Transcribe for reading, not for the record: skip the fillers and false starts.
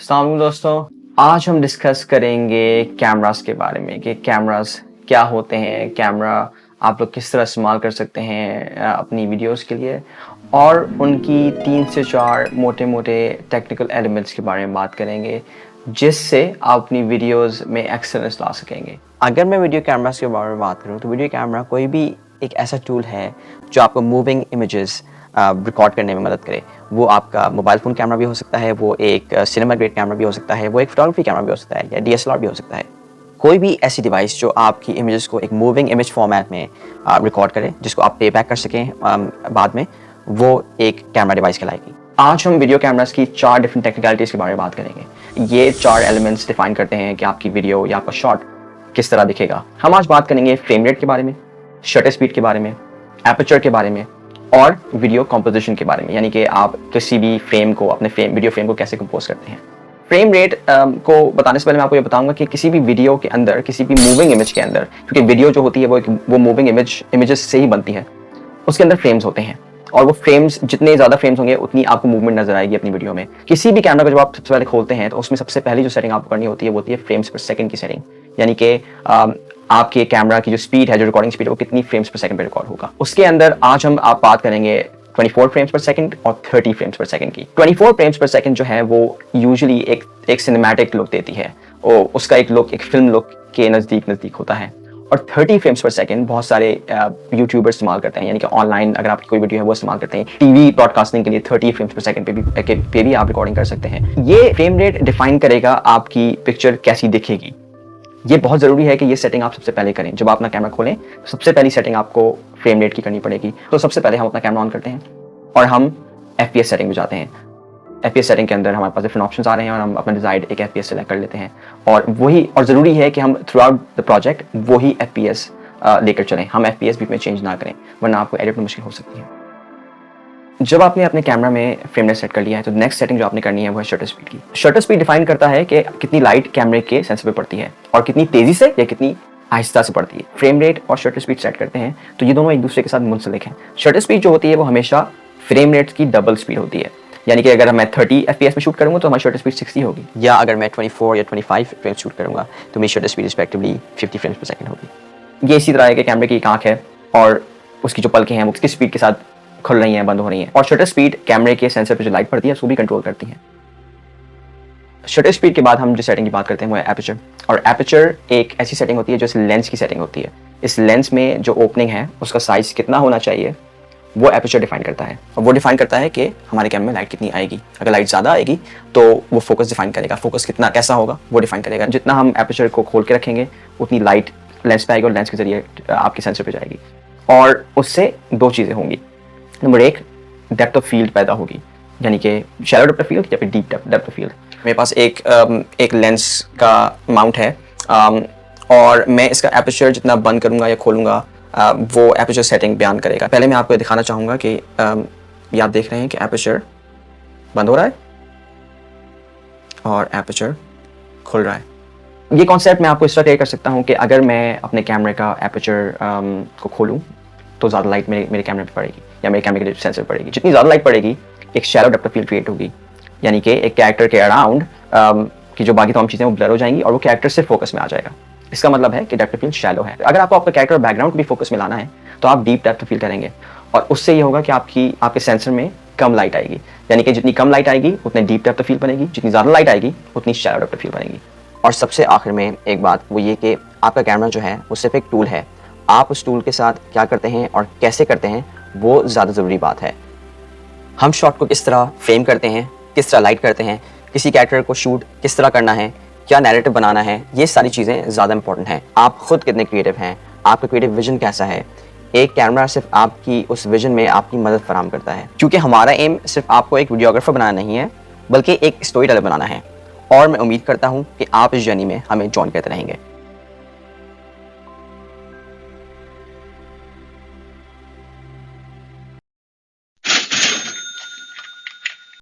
अस्सलाम वालेकुम दोस्तों, आज हम डिस्कस करेंगे कैमरास के बारे में कि कैमरास क्या होते हैं, कैमरा आप लोग किस तरह इस्तेमाल कर सकते हैं अपनी वीडियोस के लिए, और उनकी 3 से 4 मोटे मोटे टेक्निकल एलिमेंट्स के बारे में बात करेंगे जिससे आप अपनी वीडियोस में एक्सेलेंस ला सकेंगे। अगर मैं वीडियो कैमरास के बारे में बात करूँ तो वीडियो कैमरा कोई भी एक ऐसा टूल है जो आपको मूविंग इमेजेस रिकॉर्ड करने में मदद करे। वो आपका मोबाइल फ़ोन कैमरा भी हो सकता है, वो एक सिनेमा ग्रेड कैमरा भी हो सकता है, वो एक फोटोग्राफी कैमरा भी हो सकता है, या DSLR भी हो सकता है। कोई भी ऐसी डिवाइस जो आपकी इमेजेस को एक मूविंग इमेज फॉर्मेट में रिकॉर्ड करे जिसको आप प्लेबैक कर सकें बाद में, वो एक कैमरा डिवाइस कहलाएगी। आज हम वीडियो कैमरास की 4 डिफरेंट टेक्निकलिटीज़ के बारे में बात करेंगे। ये 4 एलिमेंट्स डिफाइन करते हैं कि आपकी वीडियो या आपका शॉट किस तरह दिखेगा। हम आज बात करेंगे फ्रेम रेट के बारे में, शटर स्पीड के बारे में, एपर्चर के बारे में और वीडियो कंपोजिशन के बारे में, यानी कि आप किसी भी फ्रेम को, अपने वीडियो फ्रेम को कैसे कंपोज करते हैं। फ्रेम रेट को बताने से पहले मैं आपको ये बताऊंगा कि किसी भी वीडियो के अंदर, किसी भी मूविंग इमेज के अंदर, क्योंकि वीडियो जो होती है वो मूविंग इमेजेस से ही बनती है, उसके अंदर फ्रेम्स होते हैं और वो फ्रेम्स, जितने ज़्यादा फ्रेम्स होंगे उतनी आपको मूवमेंट नजर आएगी अपनी वीडियो में। किसी भी कैमरा को जब आप सबसे पहले खोलते हैं तो उसमें सबसे पहली जो सेटिंग आपको करनी होती है वो होती है फ्रेम्स पर सेकंड की सेटिंग, यानी कि आपके कैमरा की जो स्पीड है, जो रिकॉर्डिंग स्पीड है, वो कितनी फ्रेम्स पर सेकंड पे रिकॉर्ड होगा। उसके अंदर आज हम आप बात करेंगे 24 फ्रेम्स पर सेकंड और 30 फ्रेम्स पर सेकंड की। 24 फ्रेम्स पर सेकंड जो है वो यूजुअली एक सिनेमैटिक लुक देती है, और उसका एक लुक एक फिल्म लुक के नज़दीक होता है। और 30 फ्रेम्स पर सेकंड बहुत सारे यूट्यूबर्स इस्तेमाल करते हैं, यानी कि ऑनलाइन अगर आपकी कोई वीडियो है वो इस्तेमाल करते हैं। टीवी ब्रॉडकास्टिंग के लिए 30 फ्रेम्स पर सेकंड पे भी आप रिकॉर्डिंग कर सकते हैं। ये फ्रेम रेट डिफाइन करेगा आपकी पिक्चर कैसी दिखेगी। ये बहुत ज़रूरी है कि ये सेटिंग आप सबसे पहले करें। जब आप अपना कैमरा खोलें तो सबसे पहली सेटिंग आपको फ्रेम रेट की करनी पड़ेगी। तो सबसे पहले हम अपना कैमरा ऑन करते हैं और हम FPS सेटिंग में जाते हैं। FPS सेटिंग के अंदर हमारे पास डिफरेंट ऑप्शंस आ रहे हैं और हम अपना डिजायर्ड एक FPS सेलेक्ट कर लेते हैं, और ज़रूरी है कि हम थ्रू आउट द प्रोजेक्ट वही FPS लेकर चलें। हम FPS बीच में चेंज ना करें, वरना आपको एडिट में मुश्किल हो सकती है। जब आपने अपने कैमरा में फ्रेम रेट सेट कर लिया है तो नेक्स्ट सेटिंग जो आपने करनी है वो है शटर स्पीड की। शटर स्पीड डिफाइन करता है कि कितनी लाइट कैमरे के सेंसर पे पड़ती है और कितनी तेजी से या कितनी आहिस्ता से पड़ती है। फ्रेम रेट और शटर स्पीड सेट करते हैं तो ये दोनों एक दूसरे के साथ मुंसलिक हैं। शटर स्पीड जो होती है वो हमेशा फ्रेम रेट की डबल स्पीड होती है, यानी कि अगर मैं 30 FPS में शूट करूँगा तो हमारी शटर स्पीड 60 होगी, या अगर मैं 24 या 25 फ्रेम शूट करूँगा तो मेरी शटर स्पीड रिस्पेक्टिवली 50 फ्रेम्स पर सेकंड होगी। ये इसी तरह है कि कैमरे की एक आँख है और उसकी जो पलकें हैं वो किस स्पीड के साथ खुल रही हैं, बंद हो रही हैं, और शटर स्पीड कैमरे के सेंसर पे जो लाइट पड़ती है उसको भी कंट्रोल करती है। शटर स्पीड के बाद हम जिस सेटिंग की बात करते हैं वो है एपर्चर। और एपर्चर एक ऐसी सेटिंग होती है जो इस लेंस की सेटिंग होती है। इस लेंस में जो ओपनिंग है उसका साइज कितना होना चाहिए वो एपर्चर डिफाइन करता है, और वो डिफाइन करता है कि हमारे कैमरे में लाइट कितनी आएगी। अगर लाइट ज़्यादा आएगी तो वो फोकस डिफाइन करेगा, फोकस कितना कैसा होगा वो डिफाइन करेगा। जितना हम एपर्चर को खोल के रखेंगे उतनी लाइट लेंस पे आएगी और लेंस के जरिए आपके सेंसर पे जाएगी, और उससे 2 चीज़ें होंगी। नंबर 1, डेप्थ ऑफ फील्ड पैदा होगी, यानी कि शैलो डेप्थ ऑफ फील्ड या फिर डीप डेप्थ ऑफ फील्ड। मेरे पास एक लेंस का माउंट है, और मैं इसका एपर्चर जितना बंद करूँगा या खोलूँगा वो एपर्चर सेटिंग बयान करेगा। पहले मैं आपको दिखाना चाहूँगा कि ये आप देख रहे हैं कि एपर्चर बंद हो रहा है और एपर्चर खुल रहा है। ये कॉन्सेप्ट मैं आपको इस तरह क्लियर कर सकता हूँ कि अगर मैं अपने कैमरे का एपर्चर को खोलूँ तो ज़्यादा लाइट मेरे कैमरे पे पड़ेगी या मेरे कैमरे के सेंसर पे पड़ेगी। जितनी ज़्यादा लाइट पड़ेगी एक shallow depth of field create होगी, यानी कि एक कैरेक्टर के अराउंड की जो बाकी तमाम चीज़ें वो ब्लर हो जाएंगी और वो कैरेक्टर से फोकस में आ जाएगा। इसका मतलब है कि डेप्थ ऑफ फील्ड शैलो है। अगर आपको आपका कैरेक्टर बैकग्राउंड को भी फोकस में लाना है तो आप डीप डेप्थ ऑफ फील्ड करेंगे, और उससे ये होगा कि आपके सेंसर में कम लाइट आएगी, यानी कि जितनी कम लाइट आएगी उतनी डीप डेप्थ ऑफ फील्ड बनेगी, जितनी ज़्यादा लाइट आएगी उतनी शैलो डेप्थ ऑफ फील्ड बनेगी। और सबसे आखिर में एक बात वो ये कि आपका कैमरा जो है वो सिर्फ एक टूल है। आप उस टूल के साथ क्या करते हैं और कैसे करते हैं वो ज़्यादा ज़रूरी बात है। हम शॉट को किस तरह फ्रेम करते हैं, किस तरह लाइट करते हैं, किसी कैरेक्टर को शूट किस तरह करना है, क्या नैरेटिव बनाना है, ये सारी चीज़ें ज़्यादा इंपॉर्टेंट हैं। आप खुद कितने क्रिएटिव हैं, आपका क्रिएटिव विजन कैसा है। एक कैमरा सिर्फ आपकी उस विजन में आपकी मदद फराहम करता है, क्योंकि हमारा एम सिर्फ आपको एक वीडियोग्राफर बनाना नहीं है बल्कि एक स्टोरी टेलर बनाना है। और मैं उम्मीद करता हूँ कि आप इस जर्नी में हमें जॉइन करते रहेंगे।